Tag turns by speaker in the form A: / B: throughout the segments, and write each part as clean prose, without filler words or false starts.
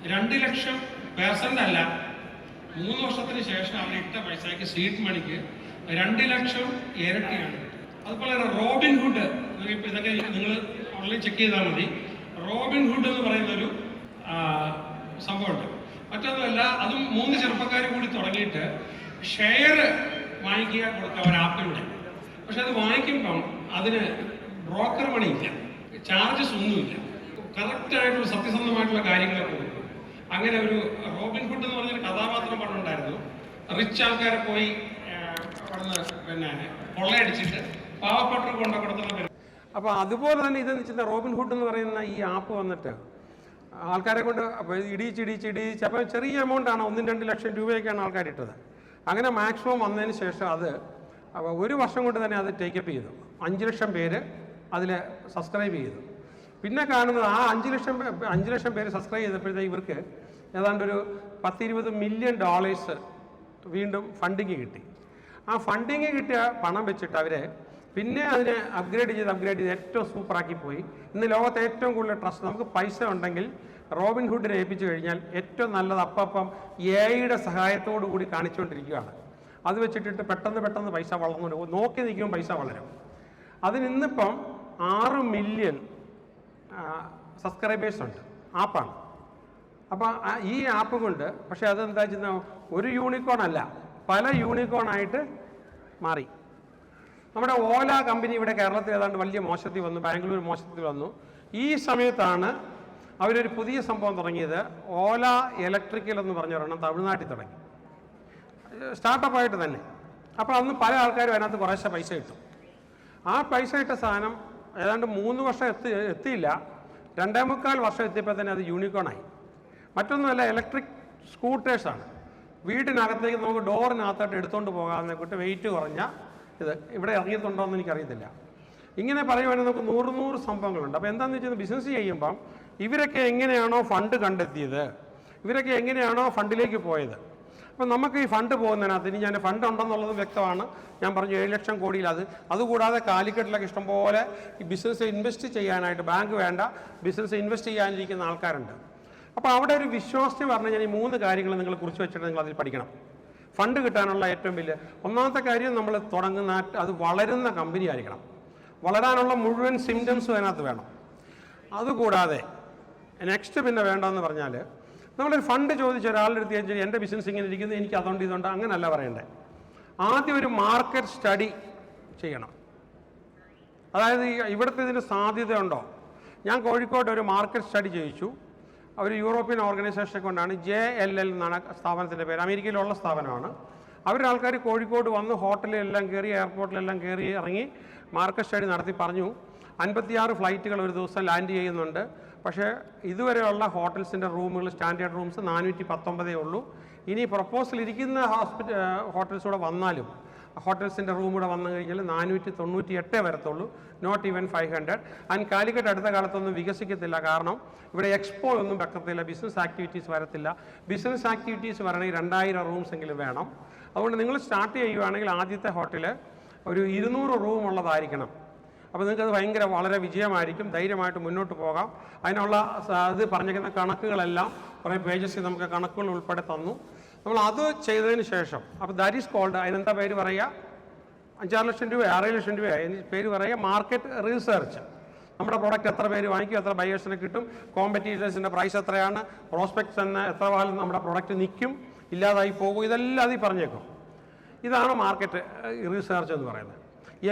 A: 2,00,000% അല്ല, 3 വർഷത്തിന് ശേഷം അവർ ഇട്ട പൈസയ്ക്ക് സീഡ് മണിക്ക് 2,00,000 ഇരട്ടിയാണ്. അതുപോലെ റോബിൻഹുഡ്, ഇതൊക്കെ നിങ്ങൾ ഓൺലൈൻ ചെക്ക് ചെയ്താൽ മതി. റോബിൻഹുഡ് എന്ന് പറയുന്നൊരു സംഭവമുണ്ട്. മറ്റൊന്നുമല്ല, അതും 3 ചെറുപ്പക്കാർ കൂടി തുടങ്ങിയിട്ട് ഷെയർ വാങ്ങിക്കുക കൊടുക്കുക ഒരു ആപ്പിലൂടെ. പക്ഷെ അത് വാങ്ങിക്കുമ്പം അതിന് ബ്രോക്കർ പണിയില്ല, ചാർജസ് ഒന്നുമില്ല, കറക്റ്റായിട്ടുള്ള സത്യസന്ധമായിട്ടുള്ള കാര്യങ്ങളൊക്കെ കൊടുക്കും. അങ്ങനെ ഒരു റോബിൻഹുഡ് എന്ന് പറഞ്ഞൊരു കഥാപാത്രം പണ്ടുണ്ടായിരുന്നു. റിച്ച് ആൾക്കാരെ പോയി കൊള്ളയടിച്ചിട്ട് പാവപ്പെട്ടവർ കൊണ്ട കൊടുത്തുള്ള. അപ്പോൾ അതുപോലെ തന്നെ ഇതെന്ന് വെച്ചാൽ റോബിൻഹുഡ് എന്ന് പറയുന്ന ഈ ആപ്പ് വന്നിട്ട് ആൾക്കാരെ കൊണ്ട് ഇടിയിച്ച് അപ്പോൾ ചെറിയ എമൗണ്ടാണ്, 1-2 ലക്ഷം രൂപയൊക്കെയാണ് ആൾക്കാർ ഇട്ടത്. അങ്ങനെ മാക്സിമം വന്നതിന് ശേഷം അത് 1 വർഷം കൊണ്ട് തന്നെ അത് ടേക്കപ്പ് ചെയ്തു. 5 ലക്ഷം പേര് അതിൽ സബ്സ്ക്രൈബ് ചെയ്തു. പിന്നെ കാണുന്നത് ആ 5 ലക്ഷം പേര് സബ്സ്ക്രൈബ് ചെയ്തപ്പോഴത്തേക്ക് ഇവർക്ക് ഏതാണ്ട് ഒരു $10-20 മില്യൺ വീണ്ടും ഫണ്ടിങ് കിട്ടി. ആ ഫണ്ടിങ് കിട്ടിയ പണം വെച്ചിട്ട് അവർ പിന്നെ അതിനെ അപ്ഗ്രേഡ് ചെയ്ത് ഏറ്റവും സൂപ്പറാക്കി പോയി. ഇന്ന് ലോകത്തെ ഏറ്റവും കൂടുതൽ ട്രസ്റ്റ്, നമുക്ക് പൈസ ഉണ്ടെങ്കിൽ റോബിൻഹുഡിനെ ഏൽപ്പിച്ചു കഴിഞ്ഞാൽ ഏറ്റവും നല്ലത് അപ്പം എഐയുടെ സഹായത്തോടു കൂടി കാണിച്ചുകൊണ്ടിരിക്കുകയാണ്. അത് വെച്ചിട്ടിട്ട് പെട്ടെന്ന് പൈസ വളർന്നു, നോക്കി നിൽക്കുമ്പോൾ പൈസ വളരും. അതിനിന്നിപ്പം 6 മില്യൺ സബ്സ്ക്രൈബേഴ്സ് ഉണ്ട്, ആപ്പാണ്. അപ്പോൾ ഈ ആപ്പ് കൊണ്ട് പക്ഷേ അതെന്താ വെച്ചാൽ ഒരു യൂണിക്കോൺ അല്ല, പല യൂണിക്കോണായിട്ട് മാറി. നമ്മുടെ ഓല കമ്പനി ഇവിടെ കേരളത്തിൽ ഏതാണ്ട് വലിയ മോശത്തിൽ വന്നു, ബാംഗ്ലൂർ മോശത്തിൽ വന്നു. ഈ സമയത്താണ് അവരൊരു പുതിയ സംഭവം തുടങ്ങിയത്. ഓല ഇലക്ട്രിക്കൽ എന്ന് പറഞ്ഞൊരെണ്ണം തമിഴ്നാട്ടിൽ തുടങ്ങി, സ്റ്റാർട്ടപ്പായിട്ട് തന്നെ. അപ്പോൾ അന്ന് പല ആൾക്കാരും അതിനകത്ത് കുറേശ്ശെ പൈസ കിട്ടും. ആ പൈസ ഇട്ട സാധനം ഏതാണ്ട് 3 വർഷം എത്തിയില്ല, 2.25 വർഷം എത്തിയപ്പോൾ തന്നെ അത് യൂണിക്കോണായി. മറ്റൊന്നുമല്ല, ഇലക്ട്രിക് സ്കൂട്ടേഴ്സാണ്. വീടിനകത്തേക്ക് നമുക്ക് ഡോറിനകത്തോട്ട് എടുത്തുകൊണ്ട് പോകാമെന്നെ കൂട്ട് വെയിറ്റ് കുറഞ്ഞ ഇത് ഇവിടെ ഇറങ്ങിയിട്ടുണ്ടോ എന്ന് എനിക്കറിയത്തില്ല. ഇങ്ങനെ പറയുവാണെങ്കിൽ നമുക്ക് 100 സംഭവങ്ങളുണ്ട്. അപ്പോൾ എന്താണെന്ന് വെച്ചാൽ ബിസിനസ് ചെയ്യുമ്പം ഇവരൊക്കെ എങ്ങനെയാണോ ഫണ്ട് കണ്ടെത്തിയത്, ഇവരൊക്കെ എങ്ങനെയാണോ ഫണ്ടിലേക്ക് പോയത്. അപ്പം നമുക്ക് ഈ ഫണ്ട് പോകുന്നതിനകത്ത് ഇനി ഞാൻ ഫണ്ട് ഉണ്ടെന്നുള്ളത് വ്യക്തമാണ്. ഞാൻ പറഞ്ഞു 7 ലക്ഷം കോടിയിൽ അതുകൂടാതെ കാലിക്കറ്റിലൊക്കെ ഇഷ്ടംപോലെ ഈ ബിസിനസ് ഇൻവെസ്റ്റ് ചെയ്യാനായിട്ട് ബാങ്ക് വേണ്ട, ബിസിനസ് ഇൻവെസ്റ്റ് ചെയ്യാനിരിക്കുന്ന ആൾക്കാരുണ്ട്. അപ്പോൾ അവിടെ ഒരു വിശ്വാസത്തിൽ പറഞ്ഞാൽ ഞാൻ ഈ 3 കാര്യങ്ങൾ നിങ്ങൾ കുറിച്ച് വെച്ചിട്ട് നിങ്ങൾ അതിൽ പഠിക്കണം. ഫണ്ട് കിട്ടാനുള്ള ഏറ്റവും വലിയ ഒന്നാമത്തെ കാര്യം, നമ്മൾ തുടങ്ങുന്ന അത് വളരുന്ന കമ്പനി ആയിരിക്കണം. വളരാനുള്ള മുഴുവൻ സിംറ്റംസും അതിനകത്ത് വേണം. അതുകൂടാതെ നെക്സ്റ്റ് പിന്നെ വേണ്ടതെന്ന് പറഞ്ഞാൽ, നമ്മളൊരു ഫണ്ട് ചോദിച്ച ഒരാളുടെ അടുത്ത് ചോദിച്ചാൽ എൻ്റെ ബിസിനസ് ഇങ്ങനെ ഇരിക്കുന്നത്, എനിക്ക് അതുകൊണ്ട് ഇതുണ്ട് അങ്ങനല്ല പറയണ്ടേ. ആദ്യം ഒരു മാർക്കറ്റ് സ്റ്റഡി ചെയ്യണം. അതായത് ഇവിടുത്തെ ഇതിന് സാധ്യതയുണ്ടോ. ഞാൻ കോഴിക്കോട് ഒരു മാർക്കറ്റ് സ്റ്റഡി ചെയ്യിച്ചു. ഒരു യൂറോപ്യൻ ഓർഗനൈസേഷനെ കൊണ്ടാണ്, JLL എന്നാണ് സ്ഥാപനത്തിൻ്റെ പേര്, അമേരിക്കയിലുള്ള സ്ഥാപനമാണ്. അവരുടെ ആൾക്കാർ കോഴിക്കോട് വന്ന് ഹോട്ടലിലെല്ലാം കയറി, എയർപോർട്ടിലെല്ലാം കയറി ഇറങ്ങി മാർക്കറ്റ് സ്റ്റഡി നടത്തി പറഞ്ഞു 56 ഫ്ലൈറ്റുകൾ ഒരു ദിവസം ലാൻഡ് ചെയ്യുന്നുണ്ട്. പക്ഷേ ഇതുവരെയുള്ള ഹോട്ടൽസിൻ്റെ റൂമുകൾ, സ്റ്റാൻഡേർഡ് റൂംസ് 419 ഉള്ളൂ. ഇനി പ്രപ്പോസൽ ഇരിക്കുന്ന ഹോട്ടൽസ് കൂടെ വന്നാലും, ഹോട്ടൽസിൻ്റെ റൂം കൂടെ വന്നു കഴിഞ്ഞാൽ 498 വരത്തുള്ളൂ, നോട്ട് ഈവൻ 500. ആൻഡ് കാലിക്കറ്റ് അടുത്ത കാലത്തൊന്നും വികസിക്കത്തില്ല. കാരണം ഇവിടെ എക്സ്പോ ഒന്നും വെക്കത്തില്ല, ബിസിനസ് ആക്ടിവിറ്റീസ് വരത്തില്ല. ബിസിനസ് ആക്ടിവിറ്റീസ് വരണമെങ്കിൽ 2000 റൂംസ് എങ്കിലും വേണം. അതുകൊണ്ട് നിങ്ങൾ സ്റ്റാർട്ട് ചെയ്യുകയാണെങ്കിൽ ആദ്യത്തെ ഹോട്ടൽ ഒരു 200 റൂം ഉള്ളതായിരിക്കണം. അപ്പോൾ നിങ്ങൾക്കത് വളരെ വിജയമായിരിക്കും, ധൈര്യമായിട്ട് മുന്നോട്ട് പോകാം. അതിനുള്ള അത് പറഞ്ഞിരിക്കുന്ന കണക്കുകളെല്ലാം കുറേ പേജസിൽ നമുക്ക് കണക്കുകൾ ഉൾപ്പെടെ തന്നു. നമ്മൾ അത് ചെയ്തതിന് ശേഷം, അപ്പോൾ ദാറ്റ് ഈസ് കോൾഡ്, അതിനെന്താ പേര് പറയുക, 5-6 ലക്ഷം രൂപ 6 ലക്ഷം രൂപ അതിന് പേര് പറയുക മാർക്കറ്റ് റിസർച്ച്. നമ്മുടെ പ്രോഡക്റ്റ് എത്ര പേര് വാങ്ങിക്കും, എത്ര ബയേഴ്സിനെ കിട്ടും, കോമ്പറ്റീറ്റേഴ്സിൻ്റെ പ്രൈസ് എത്രയാണ്, പ്രോസ്പെക്ട്സ് എന്ന് എത്ര കാലം നമ്മുടെ പ്രോഡക്റ്റ് നിൽക്കും, ഇല്ലാതായി പോകും, ഇതെല്ലാം അതിൽ പറഞ്ഞേക്കും. ഇതാണ് മാർക്കറ്റ് റിസർച്ച് എന്ന് പറയുന്നത്.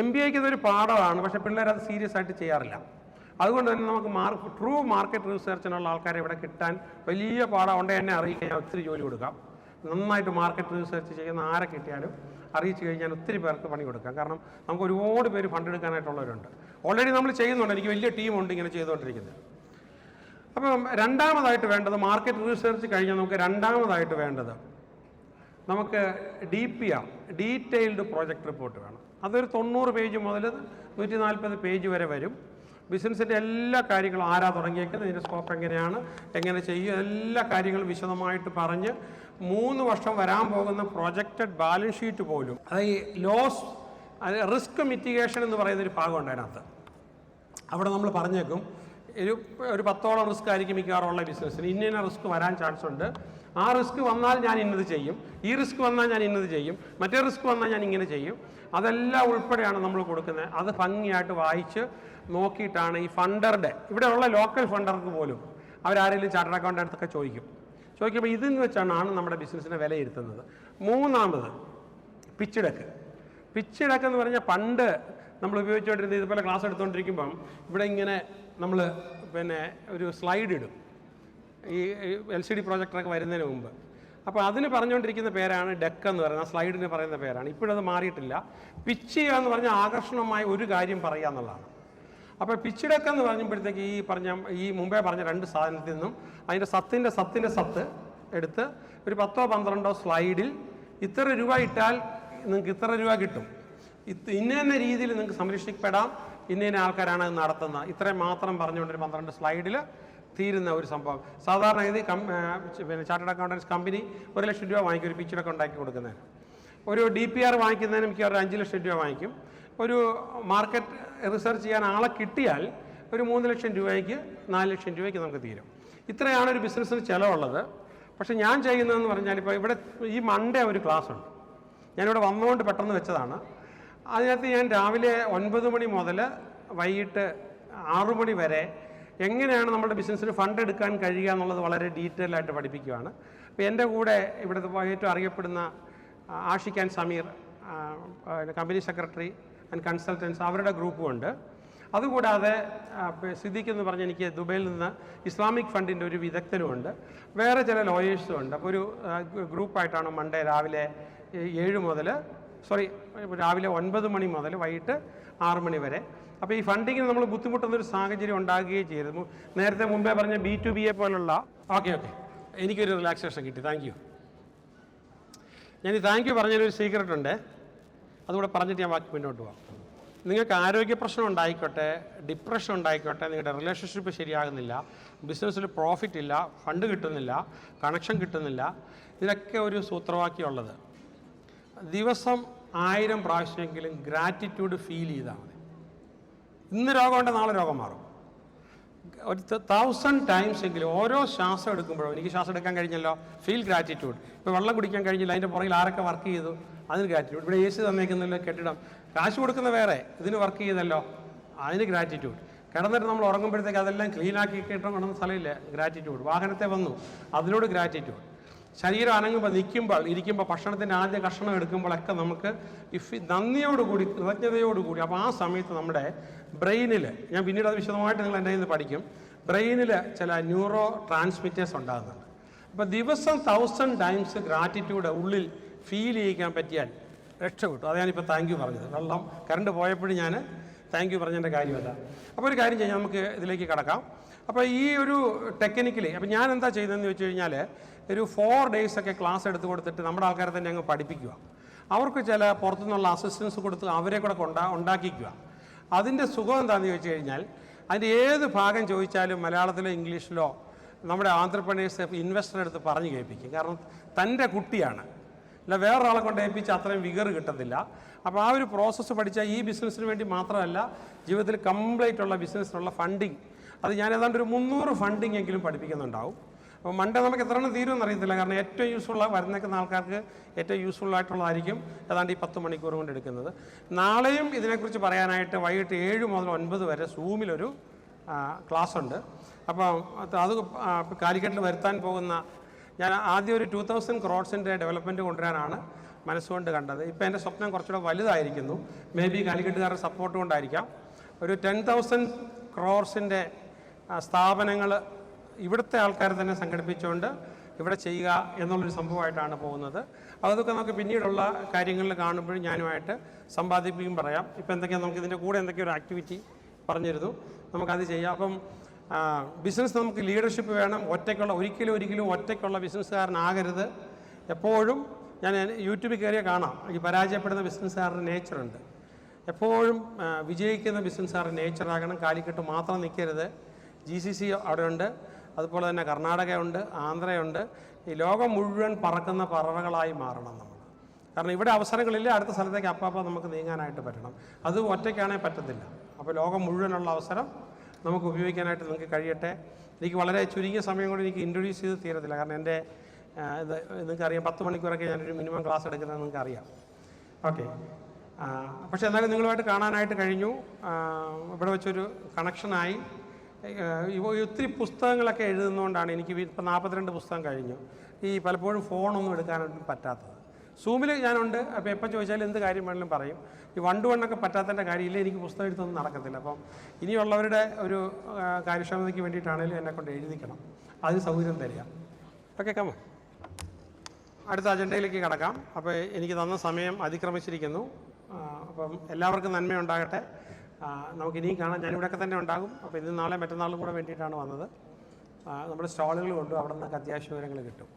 A: MBAക്ക് ഇതൊരു പാഠമാണ്, പക്ഷേ പിള്ളേർ അത് സീരിയസ് ആയിട്ട് ചെയ്യാറില്ല. അതുകൊണ്ട് തന്നെ നമുക്ക് ട്രൂ മാർക്കറ്റ് റിസർച്ചിനുള്ള ആൾക്കാരെ ഇവിടെ കിട്ടാൻ വലിയ പാഠമുണ്ട്. എന്നെ അറിയിക്കാൻ ഞാൻ ഒത്തിരി ജോലി കൊടുക്കാം. നന്നായിട്ട് മാർക്കറ്റ് റിസർച്ച് ചെയ്യുന്ന ആരെ കിട്ടിയാലും അറിയിച്ചു കഴിഞ്ഞാൽ ഒത്തിരി പേർക്ക് പണി കൊടുക്കാം. കാരണം നമുക്ക് ഒരുപാട് പേര് ഫണ്ട് എടുക്കാനായിട്ടുള്ളവരുണ്ട്. ഓൾറെഡി നമ്മൾ ചെയ്യുന്നുണ്ട്, എനിക്ക് വലിയ ടീമുണ്ട് ഇങ്ങനെ ചെയ്തുകൊണ്ടിരിക്കുന്നത്. അപ്പം രണ്ടാമതായിട്ട് വേണ്ടത്, മാർക്കറ്റ് റിസർച്ച് കഴിഞ്ഞാൽ നമുക്ക് രണ്ടാമതായിട്ട് വേണ്ടത് നമുക്ക് DPR, ഡീറ്റെയിൽഡ് പ്രോജക്റ്റ് റിപ്പോർട്ട് വേണം. അതൊരു 90 പേജ് മുതൽ 140 പേജ് വരെ വരും. ബിസിനസ്സിൻ്റെ എല്ലാ കാര്യങ്ങളും, ആരാ തുടങ്ങിയേക്കുന്നത്, ഇതിൻ്റെ സ്കോപ്പ് എങ്ങനെയാണ്, എങ്ങനെ ചെയ്യും, എല്ലാ കാര്യങ്ങളും വിശദമായിട്ട് പറഞ്ഞ് 3 വർഷം വരാൻ പോകുന്ന പ്രൊജക്റ്റഡ് ബാലൻസ് ഷീറ്റ് പോലും, അത് റിസ്ക് മിറ്റിഗേഷൻ എന്ന് പറയുന്നൊരു ഭാഗമുണ്ട് അതിനകത്ത്. അവിടെ നമ്മൾ പറഞ്ഞേക്കും ഒരു 10ഓളം റിസ്ക് ആയിരിക്കും മിക്കവാറുള്ള ബിസിനസ്സിന്. ഇന്ന റിസ്ക് വരാൻ ചാൻസ് ഉണ്ട്. ആ റിസ്ക് വന്നാൽ ഞാൻ ഇന്നത് ചെയ്യും, ഈ റിസ്ക് വന്നാൽ ഞാൻ ഇന്നത് ചെയ്യും, മറ്റേ റിസ്ക് വന്നാൽ ഞാൻ ഇങ്ങനെ ചെയ്യും. അതെല്ലാം ഉൾപ്പെടെയാണ് നമ്മൾ കൊടുക്കുന്നത്. അത് ഭംഗിയായിട്ട് വായിച്ച് നോക്കിയിട്ടാണ് ഈ ഫണ്ടറുടെ, ഇവിടെയുള്ള ലോക്കൽ ഫണ്ടർക്ക് പോലും അവരാരെങ്കിലും ചാർട്ടേഡ് അക്കൗണ്ട് അടുത്തൊക്കെ ചോദിക്കുമ്പോൾ ഇതെന്ന് വെച്ചാണ് നമ്മുടെ ബിസിനസ്സിനെ വിലയിരുത്തുന്നത്. മൂന്നാമത് പിച്ച് ഡെക്ക് എന്ന് പറഞ്ഞാൽ പണ്ട് നമ്മൾ ഉപയോഗിച്ചുകൊണ്ടിരുന്നത്, ഇതുപോലെ ക്ലാസ് എടുത്തുകൊണ്ടിരിക്കുമ്പം ഇവിടെ ഇങ്ങനെ നമ്മൾ ഒരു സ്ലൈഡ് ഇടും, ഈ LCD പ്രൊജക്ടറൊക്കെ വരുന്നതിന് മുമ്പ്. അപ്പോൾ അതിന് പറഞ്ഞുകൊണ്ടിരിക്കുന്ന പേരാണ് ഡെക്ക് എന്ന് പറയുന്നത്, ആ സ്ലൈഡിന് പറയുന്ന പേരാണ്. ഇപ്പോഴത് മാറിയിട്ടില്ല. പിച്ച് ചെയ്യുക എന്ന് പറഞ്ഞാൽ ആകർഷണമായ ഒരു കാര്യം പറയുക എന്നുള്ളതാണ്. അപ്പോൾ പിച്ച് ഡെക്ക് എന്ന് പറയുമ്പോഴത്തേക്ക് ഈ മുമ്പേ പറഞ്ഞ 2 സാധനത്തിൽ നിന്നും അതിൻ്റെ സത്തിൻ്റെ സത്ത് എടുത്ത് ഒരു 10ഓ 12ഓ സ്ലൈഡിൽ ഇത്ര രൂപ ഇട്ടാൽ നിങ്ങൾക്ക് ഇത്ര രൂപ കിട്ടും, ഇന്ന രീതിയിൽ നിങ്ങൾക്ക് സംരക്ഷിക്കപ്പെടാം, ഇന്ന ആൾക്കാരാണ് അത് നടത്തുന്നത്, ഇത്രയും മാത്രം പറഞ്ഞുകൊണ്ടൊരു 12 സ്ലൈഡിൽ തീരുന്ന ഒരു സംഭവം. സാധാരണ ഇത് ചാർട്ടേഡ് അക്കൗണ്ടൻസ് കമ്പനി 1 ലക്ഷം രൂപ വാങ്ങിക്കും ഒരു പിച്ച് ഡെക്ക് ഉണ്ടാക്കി കൊടുക്കുന്നതിന്. ഒരു DPR വാങ്ങിക്കുന്നതിന് മിക്കവാറും 5 ലക്ഷം രൂപ വാങ്ങിക്കും. ഒരു മാർക്കറ്റ് റിസർച്ച് ചെയ്യാൻ ആളെ കിട്ടിയാൽ ഒരു 3 ലക്ഷം രൂപയ്ക്ക് 4 ലക്ഷം രൂപയ്ക്ക് നമുക്ക് തീരും. ഇത്രയാണ് ഒരു ബിസിനസ്സിന് ചിലവുള്ളത്. പക്ഷെ ഞാൻ ചെയ്യുന്നതെന്ന് പറഞ്ഞാൽ, ഇപ്പോൾ ഇവിടെ ഈ മൺഡേ ഒരു ക്ലാസ് ഉണ്ട്, ഞാനിവിടെ വന്നുകൊണ്ട് പെട്ടെന്ന് വെച്ചതാണ്. അതിനകത്ത് ഞാൻ രാവിലെ 9 മണി മുതൽ വൈകിട്ട് 6 മണി വരെ എങ്ങനെയാണ് നമ്മുടെ ബിസിനസ്സിന് ഫണ്ട് എടുക്കാൻ കഴിയുക എന്നുള്ളത് വളരെ ഡീറ്റെയിൽ ആയിട്ട് പഠിപ്പിക്കുകയാണ്. അപ്പോൾ എൻ്റെ കൂടെ ഇവിടുത്തെ ഏറ്റവും അറിയപ്പെടുന്ന Ashiq and Sameer, company secretary and consultants, അവരുടെ ഗ്രൂപ്പുമുണ്ട്. അതുകൂടാതെ സിദ്ദീഖ് എന്ന് പറഞ്ഞ് എനിക്ക് ദുബൈയിൽ നിന്ന് ഇസ്ലാമിക് ഫണ്ടിൻ്റെ ഒരു വിദഗ്ധനുമുണ്ട്, വേറെ ചില ലോയേഴ്സും ഉണ്ട്. അപ്പോൾ ഒരു ഗ്രൂപ്പായിട്ടാണ് മൺഡേ രാവിലെ 9 മണി മുതൽ വൈകിട്ട് 6 മണി വരെ. അപ്പോൾ ഈ ഫണ്ടിങ്ങിന് നമ്മൾ ബുദ്ധിമുട്ടുന്നൊരു സാഹചര്യം ഉണ്ടാകുകയും ചെയ്തിരുന്നു. നേരത്തെ മുമ്പേ പറഞ്ഞ B2B പോലുള്ള ഓക്കെ എനിക്കൊരു റിലാക്സേഷൻ കിട്ടി. Thank you. ഞാൻ ഈ താങ്ക് യു പറഞ്ഞൊരു സീക്രട്ട് ഉണ്ട്, അതുകൂടെ പറഞ്ഞിട്ട് ഞാൻ ബാക്കി മുന്നോട്ട് പോകാം. നിങ്ങൾക്ക് ആരോഗ്യ പ്രശ്നം ഉണ്ടായിക്കോട്ടെ, ഡിപ്രഷൻ ഉണ്ടായിക്കോട്ടെ, നിങ്ങളുടെ റിലേഷൻഷിപ്പ് ശരിയാകുന്നില്ല, ബിസിനസ്സിൽ പ്രോഫിറ്റ് ഇല്ല, ഫണ്ട് കിട്ടുന്നില്ല, കണക്ഷൻ കിട്ടുന്നില്ല, ഇതിനൊക്കെ ഒരു സൂത്രവാക്യമുള്ളത്, ദിവസം 1000 പ്രാവശ്യമെങ്കിലും ഗ്രാറ്റിറ്റ്യൂഡ് ഫീൽ ചെയ്താൽ മതി. ഇന്ന് രോഗമുണ്ട്, നാളെ രോഗം മാറും. ഒരു 1000 ടൈംസ് എങ്കിലും ഓരോ ശ്വാസം എടുക്കുമ്പോഴും, എനിക്ക് ശ്വാസം എടുക്കാൻ കഴിഞ്ഞല്ലോ, ഫീൽ ഗ്രാറ്റിറ്റ്യൂഡ്. ഇപ്പോൾ വെള്ളം കുടിക്കാൻ കഴിഞ്ഞില്ല, അതിൻ്റെ പുറകിൽ ആരൊക്കെ വർക്ക് ചെയ്തു, അതിന് ഗ്രാറ്റിറ്റ്യൂഡ്. ഇവിടെ AC തന്നേക്കുന്നല്ലോ, കെട്ടിടം, കാശ് കൊടുക്കുന്ന വേറെ, ഇതിന് വർക്ക് ചെയ്തല്ലോ, അതിന് ഗ്രാറ്റിറ്റ്യൂഡ്. കിടന്നിട്ട് നമ്മൾ ഉറങ്ങുമ്പോഴത്തേക്ക് അതെല്ലാം ക്ലീനാക്കി കിട്ടാൻ കൊണ്ടുവന്ന സ്ഥലമില്ല, ഗ്രാറ്റിറ്റ്യൂഡ്. വാഹനത്തെ വന്നു, അതിനോട് ഗ്രാറ്റിറ്റ്യൂഡ്. ശരീരം അനങ്ങുമ്പോൾ, നിൽക്കുമ്പോൾ, ഇരിക്കുമ്പോൾ, ഭക്ഷണത്തിൻ്റെ ആദ്യ കഷ്ണം എടുക്കുമ്പോഴൊക്കെ നമുക്ക് നന്ദിയോടുകൂടി, കൃതജ്ഞതയോടുകൂടി. അപ്പോൾ ആ സമയത്ത് നമ്മുടെ ബ്രെയിനിൽ, ഞാൻ പിന്നീട് അത് വിശദമായിട്ട് നിങ്ങൾ എൻ്റെ നിന്ന് പഠിക്കും, ബ്രെയിനിൽ ചില ന്യൂറോ ട്രാൻസ്മിറ്റേഴ്സ് ഉണ്ടാകുന്നുണ്ട്. അപ്പോൾ ദിവസം 1000 ടൈംസ് ഗ്രാറ്റിറ്റ്യൂഡ് ഉള്ളിൽ ഫീൽ ചെയ്യിക്കാൻ പറ്റിയാൽ രക്ഷപ്പെട്ടു. അത് ഞാനിപ്പോൾ താങ്ക് യു പറഞ്ഞത്. വെള്ളം കറണ്ട് പോയപ്പോഴും ഞാൻ താങ്ക് യു പറഞ്ഞതിൻ്റെ കാര്യമല്ല. അപ്പോൾ ഒരു കാര്യം ചെയ്യാം, നമുക്ക് ഇതിലേക്ക് കടക്കാം. അപ്പോൾ ഈ ഒരു ടെക്നിക്കലി അപ്പോൾ ഞാൻ എന്താ ചെയ്തതെന്ന് വെച്ച് കഴിഞ്ഞാൽ, ഒരു 4 ഡേയ്സൊക്കെ ക്ലാസ് എടുത്ത് കൊടുത്തിട്ട് നമ്മുടെ ആൾക്കാരെ തന്നെ അങ്ങ് പഠിപ്പിക്കുക. അവർക്ക് ചില പുറത്തുനിന്നുള്ള അസിസ്റ്റൻസ് കൊടുത്ത് അവരെ കൂടെ ഉണ്ടാക്കിക്കുക. അതിൻ്റെ സുഖം എന്താണെന്ന് ചോദിച്ചു കഴിഞ്ഞാൽ, അതിൻ്റെ ഏത് ഭാഗം ചോദിച്ചാലും മലയാളത്തിലോ ഇംഗ്ലീഷിലോ നമ്മുടെ ആന്ത്രപ്രണേഴ്സ് ഇൻവെസ്റ്റർ എടുത്ത് പറഞ്ഞു കേൾപ്പിക്കും. കാരണം തൻ്റെ കുട്ടിയാണ്, അല്ല വേറൊരാളെ കൊണ്ട് ഏൽപ്പിച്ച് അത്രയും വിഗർ കിട്ടത്തില്ല. അപ്പോൾ ആ ഒരു പ്രോസസ്സ് പഠിച്ചാൽ ഈ ബിസിനസ്സിന് വേണ്ടി മാത്രമല്ല, ജീവിതത്തിൽ കംപ്ലീറ്റ് ഉള്ള ബിസിനസ്സിനുള്ള ഫണ്ടിങ്, അത് ഞാൻ ഏതാണ്ട് ഒരു 300 ഫണ്ടിങ് എങ്കിലും പഠിപ്പിക്കുന്നുണ്ടാവും. അപ്പോൾ മൺഡേ നമുക്ക് എത്ര എണ്ണം തീരുമെന്ന് അറിയത്തില്ല, കാരണം ഏറ്റവും യൂസ്ഫുള്ള വരുന്നേക്കുന്ന ആൾക്കാർക്ക് ഏറ്റവും യൂസ്ഫുൾ ആയിട്ടുള്ളതായിരിക്കും ഏതാണ്ട് ഈ 10 മണിക്കൂർ കൊണ്ട് എടുക്കുന്നത്. നാളെയും ഇതിനെക്കുറിച്ച് പറയാനായിട്ട് വൈകിട്ട് 7 മുതൽ 9 വരെ സൂമിലൊരു ക്ലാസ് ഉണ്ട്. അപ്പോൾ അത് കാലിക്കറ്റിൽ വരുത്താൻ പോകുന്ന, ഞാൻ ആദ്യം ഒരു 2000 crores ഡെവലപ്മെൻറ്റ് കൊണ്ടുവരാനാണ് മനസ്സുകൊണ്ട് കണ്ടത്. ഇപ്പോൾ എൻ്റെ സ്വപ്നം കുറച്ചുകൂടെ വലുതായിരിക്കുന്നു. മേ ബി കാലിക്കറ്റുകാരുടെ സപ്പോർട്ട് കൊണ്ടായിരിക്കാം. ഒരു 10,000 crores സ്ഥാപനങ്ങൾ ഇവിടുത്തെ ആൾക്കാർ തന്നെ സംഘടിപ്പിച്ചുകൊണ്ട് ഇവിടെ ചെയ്യുക എന്നുള്ളൊരു സംഭവമായിട്ടാണ് പോകുന്നത്. അതൊക്കെ നമുക്ക് പിന്നീടുള്ള കാര്യങ്ങളിൽ കാണുമ്പോഴും ഞാനുമായിട്ട് സമ്പാദിപ്പിക്കും പറയാം. ഇപ്പോൾ എന്തൊക്കെയാണ് നമുക്ക് ഇതിൻ്റെ കൂടെ എന്തൊക്കെയൊരു ആക്ടിവിറ്റി പറഞ്ഞിരുന്നു, നമുക്കത് ചെയ്യാം. അപ്പം ബിസിനസ് നമുക്ക് ലീഡർഷിപ്പ് വേണം. ഒരിക്കലും ഒറ്റയ്ക്കുള്ള ബിസിനസ്സുകാരനാകരുത്. എപ്പോഴും ഞാൻ യൂട്യൂബിൽ കയറിയാൽ കാണാം, ഈ പരാജയപ്പെടുന്ന ബിസിനസ്സുകാരുടെ നേച്ചറുണ്ട്. എപ്പോഴും വിജയിക്കുന്ന ബിസിനസ്സുകാരുടെ നേച്ചറാകണം. കാലിക്കട്ട് മാത്രം നിൽക്കരുത്. GCC അവിടെ ഉണ്ട്, അതുപോലെ തന്നെ കർണാടകയുണ്ട്, ആന്ധ്രയുണ്ട്. ഈ ലോകം മുഴുവൻ പറക്കുന്ന പറവകളായി മാറണം നമ്മൾ. കാരണം ഇവിടെ അവസരങ്ങളില്ല, അടുത്ത സ്ഥലത്തേക്ക് അപ്പം നമുക്ക് നീങ്ങാനായിട്ട് പറ്റണം. അത് ഒറ്റയ്ക്കാണെങ്കിൽ പറ്റത്തില്ല. അപ്പോൾ ലോകം മുഴുവനുള്ള അവസരം നമുക്ക് ഉപയോഗിക്കാനായിട്ട് നിങ്ങൾക്ക് കഴിയട്ടെ. എനിക്ക് വളരെ ചുരുങ്ങിയ സമയം കൊണ്ട് എനിക്ക് ഇൻട്രൊഡ്യൂസ് ചെയ്ത് തീരത്തില്ല. കാരണം എൻ്റെ ഇത് നിങ്ങൾക്കറിയാം 10 മണിക്കൂറൊക്കെ ഞാനൊരു മിനിമം ക്ലാസ് എടുക്കുന്നത് നിങ്ങൾക്കറിയാം. ഓക്കെ, പക്ഷേ എന്നാലും നിങ്ങളുമായിട്ട് കാണാനായിട്ട് കഴിഞ്ഞു. ഇവിടെ വെച്ചൊരു കണക്ഷനായി. ഒത്തിരി പുസ്തകങ്ങളൊക്കെ എഴുതുന്നതുകൊണ്ടാണ് എനിക്ക് ഇപ്പം 42 പുസ്തകം കഴിഞ്ഞു ഈ പലപ്പോഴും ഫോണൊന്നും എടുക്കാനൊന്നും പറ്റാത്തത്. സൂമിൽ ഞാനുണ്ട്. അപ്പോൾ എപ്പോൾ ചോദിച്ചാലും എന്ത് കാര്യം വേണമെങ്കിലും പറയും. ഈ 1 to 1 ഒക്കെ പറ്റാത്തതിൻ്റെ കാര്യമില്ല. എനിക്ക് പുസ്തകം എഴുത്തൊന്നും നടക്കത്തില്ല. അപ്പം ഇനിയുള്ളവരുടെ ഒരു കാര്യക്ഷമതയ്ക്ക് വേണ്ടിയിട്ടാണെങ്കിലും എന്നെക്കൊണ്ട് എഴുതിക്കണം. അതിന് സൗകര്യം തരിക. ഓക്കെ, കമ അടുത്ത അജണ്ടയിലേക്ക് കടക്കാം. അപ്പോൾ എനിക്ക് തന്ന സമയം അതിക്രമിച്ചിരിക്കുന്നു. അപ്പം എല്ലാവർക്കും നന്മയുണ്ടാകട്ടെ. നമുക്കിനിയും കാണാം. ഞാനിവിടെയൊക്കെ തന്നെ ഉണ്ടാകും. അപ്പോൾ ഇന്ന് നാളെ മറ്റന്നാളും കൂടെ വേണ്ടിയിട്ടാണ് വന്നത്. നമ്മുടെ സ്റ്റാളുകൾ കൊണ്ടും അവിടെ നിന്നൊക്കെ അത്യാവശ്യ വിവരങ്ങൾ കിട്ടും.